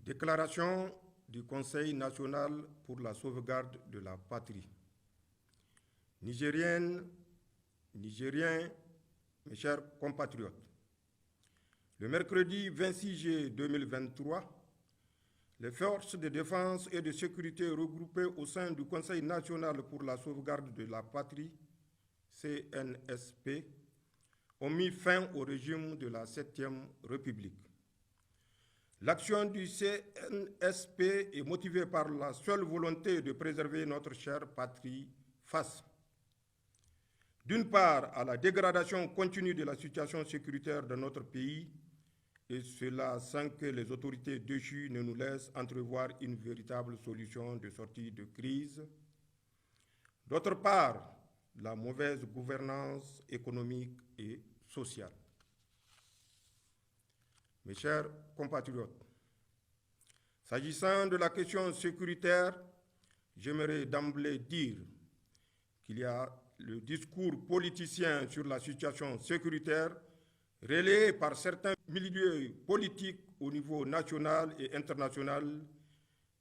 Déclaration du Conseil national pour la sauvegarde de la patrie. Nigériennes, Nigériens, mes chers compatriotes, le mercredi 26 juillet 2023, les forces de défense et de sécurité regroupées au sein du Conseil national pour la sauvegarde de la patrie, CNSP, ont mis fin au régime de la 7e République. L'action du CNSP est motivée par la seule volonté de préserver notre chère patrie face, d'une part, à la dégradation continue de la situation sécuritaire de notre pays, et cela sans que les autorités déchues ne nous laissent entrevoir une véritable solution de sortie de crise. D'autre part, la mauvaise gouvernance économique et sociale. Mes chers compatriotes, s'agissant de la question sécuritaire, j'aimerais d'emblée dire qu'il y a le discours politicien sur la situation sécuritaire relayé par certains milieux politiques au niveau national et international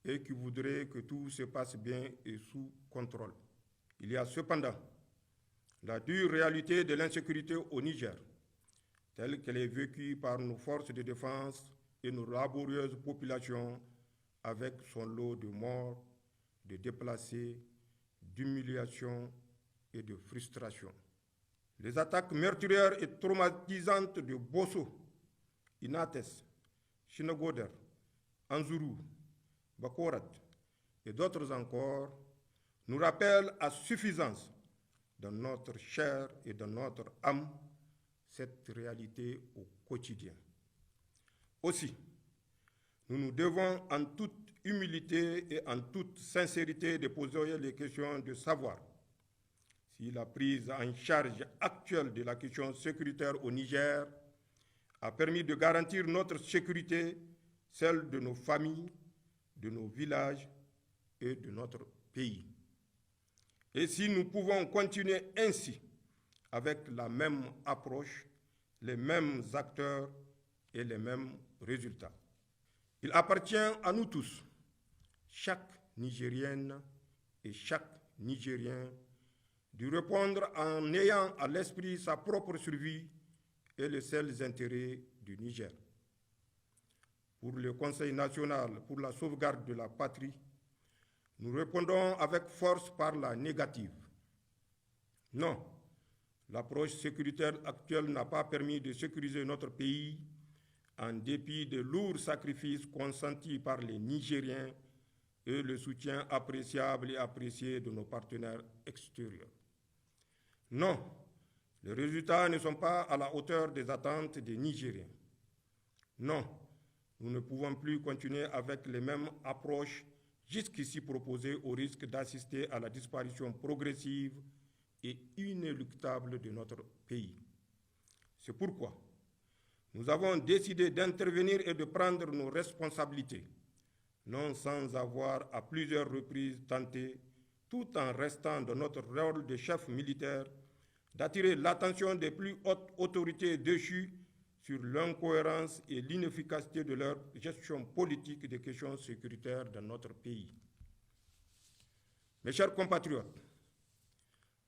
et qui voudraient que tout se passe bien et sous contrôle. Il y a cependant la dure réalité de l'insécurité au Niger, telle qu'elle est vécue par nos forces de défense et nos laborieuses populations, avec son lot de morts, de déplacés, d'humiliations et de frustration. Les attaques meurtrières et traumatisantes de Bosso, Inates, Chinagoder, Anzuru, Bakorat et d'autres encore nous rappellent à suffisance dans notre chair et dans notre âme cette réalité au quotidien. Aussi, nous nous devons en toute humilité et en toute sincérité de poser les questions de savoir si la prise en charge actuelle de la question sécuritaire au Niger a permis de garantir notre sécurité, celle de nos familles, de nos villages et de notre pays. Et si nous pouvons continuer ainsi, avec la même approche, les mêmes acteurs et les mêmes résultats. Il appartient à nous tous, chaque Nigérienne et chaque Nigérien, de répondre en ayant à l'esprit sa propre survie et les seuls intérêts du Niger. Pour le Conseil national pour la sauvegarde de la patrie, nous répondons avec force par la négative. Non, l'approche sécuritaire actuelle n'a pas permis de sécuriser notre pays en dépit des lourds sacrifices consentis par les Nigériens et le soutien appréciable et apprécié de nos partenaires extérieurs. Non, les résultats ne sont pas à la hauteur des attentes des Nigériens. Non, nous ne pouvons plus continuer avec les mêmes approches jusqu'ici proposées au risque d'assister à la disparition progressive et inéluctable de notre pays. C'est pourquoi nous avons décidé d'intervenir et de prendre nos responsabilités, non sans avoir à plusieurs reprises tenté, tout en restant dans notre rôle de chef militaire, d'attirer l'attention des plus hautes autorités déchues sur l'incohérence et l'inefficacité de leur gestion politique des questions sécuritaires dans notre pays. Mes chers compatriotes,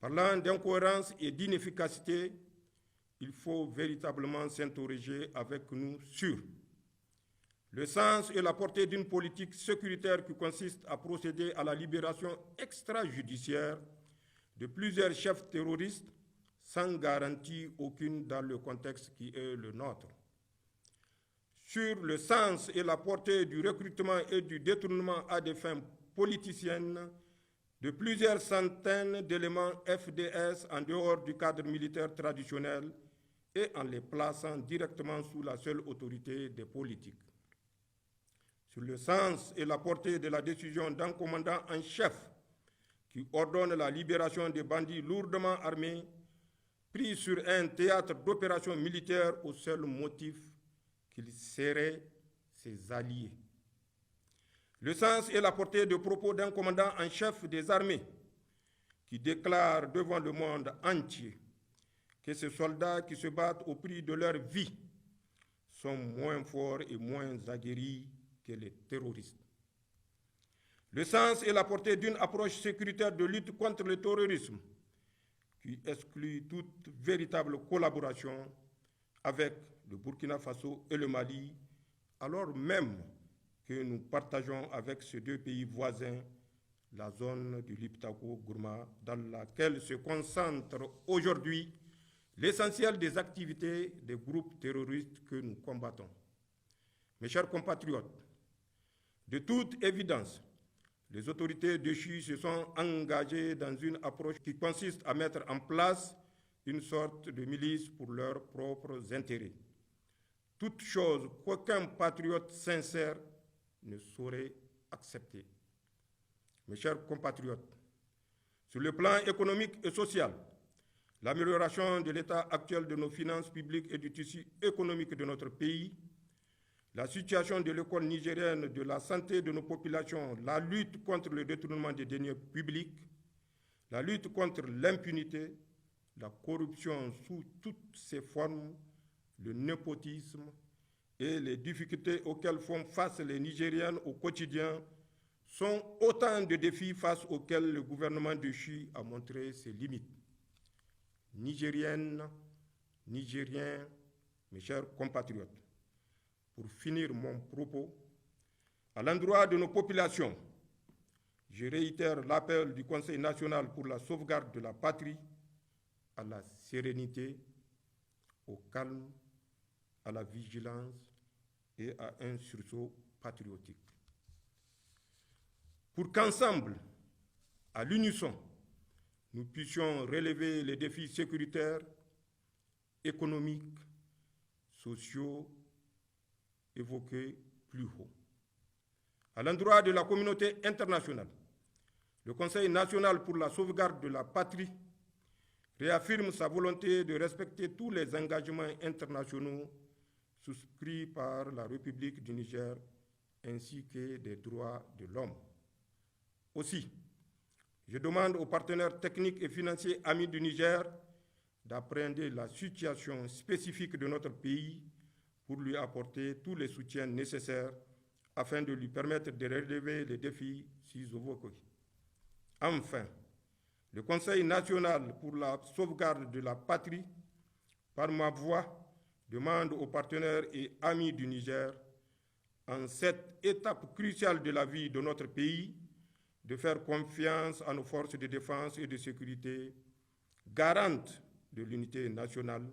parlant d'incohérence et d'inefficacité, il faut véritablement s'interroger avec nous sur le sens et la portée d'une politique sécuritaire qui consiste à procéder à la libération extrajudiciaire de plusieurs chefs terroristes sans garantie aucune dans le contexte qui est le nôtre. Sur le sens et la portée du recrutement et du détournement à des fins politiciennes de plusieurs centaines d'éléments FDS en dehors du cadre militaire traditionnel et en les plaçant directement sous la seule autorité des politiques. Sur le sens et la portée de la décision d'un commandant en chef qui ordonne la libération des bandits lourdement armés pris sur un théâtre d'opération militaire au seul motif qu'ils seraient ses alliés. Le sens et la portée de propos d'un commandant en chef des armées qui déclare devant le monde entier que ces soldats qui se battent au prix de leur vie sont moins forts et moins aguerris que les terroristes. Le sens et la portée d'une approche sécuritaire de lutte contre le terrorisme qui exclut toute véritable collaboration avec le Burkina Faso et le Mali, alors même que nous partageons avec ces deux pays voisins la zone du Liptako-Gourma dans laquelle se concentre aujourd'hui l'essentiel des activités des groupes terroristes que nous combattons. Mes chers compatriotes, de toute évidence, les autorités déchues se sont engagées dans une approche qui consiste à mettre en place une sorte de milice pour leurs propres intérêts. Toute chose qu'aucun patriote sincère ne saurait accepter. Mes chers compatriotes, sur le plan économique et social, l'amélioration de l'état actuel de nos finances publiques et du tissu économique de notre pays, la situation de l'école nigérienne, de la santé de nos populations, la lutte contre le détournement des deniers publics, la lutte contre l'impunité, la corruption sous toutes ses formes, le népotisme et les difficultés auxquelles font face les Nigériennes au quotidien sont autant de défis face auxquels le gouvernement de Chi a montré ses limites. Nigériennes, Nigériens, mes chers compatriotes, pour finir mon propos, à l'endroit de nos populations, je réitère l'appel du Conseil national pour la sauvegarde de la patrie à la sérénité, au calme, à la vigilance et à un sursaut patriotique. Pour qu'ensemble, à l'unisson, nous puissions relever les défis sécuritaires, économiques, sociaux, évoqués plus haut. À l'endroit de la communauté internationale, le Conseil national pour la sauvegarde de la patrie réaffirme sa volonté de respecter tous les engagements internationaux souscrits par la République du Niger ainsi que des droits de l'homme. Aussi, je demande aux partenaires techniques et financiers amis du Niger d'appréhender la situation spécifique de notre pays pour lui apporter tous les soutiens nécessaires afin de lui permettre de relever les défis si évoqués. Enfin, le Conseil national pour la sauvegarde de la patrie, par ma voix, demande aux partenaires et amis du Niger, en cette étape cruciale de la vie de notre pays, de faire confiance à nos forces de défense et de sécurité, garantes de l'unité nationale,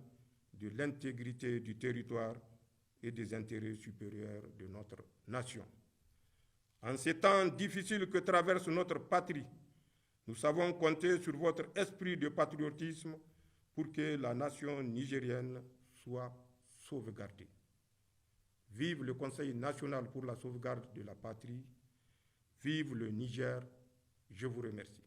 de l'intégrité du territoire et des intérêts supérieurs de notre nation. En ces temps difficiles que traverse notre patrie, nous savons compter sur votre esprit de patriotisme pour que la nation nigérienne soit sauvegardée. Vive le Conseil national pour la sauvegarde de la patrie. Vive le Niger. Je vous remercie.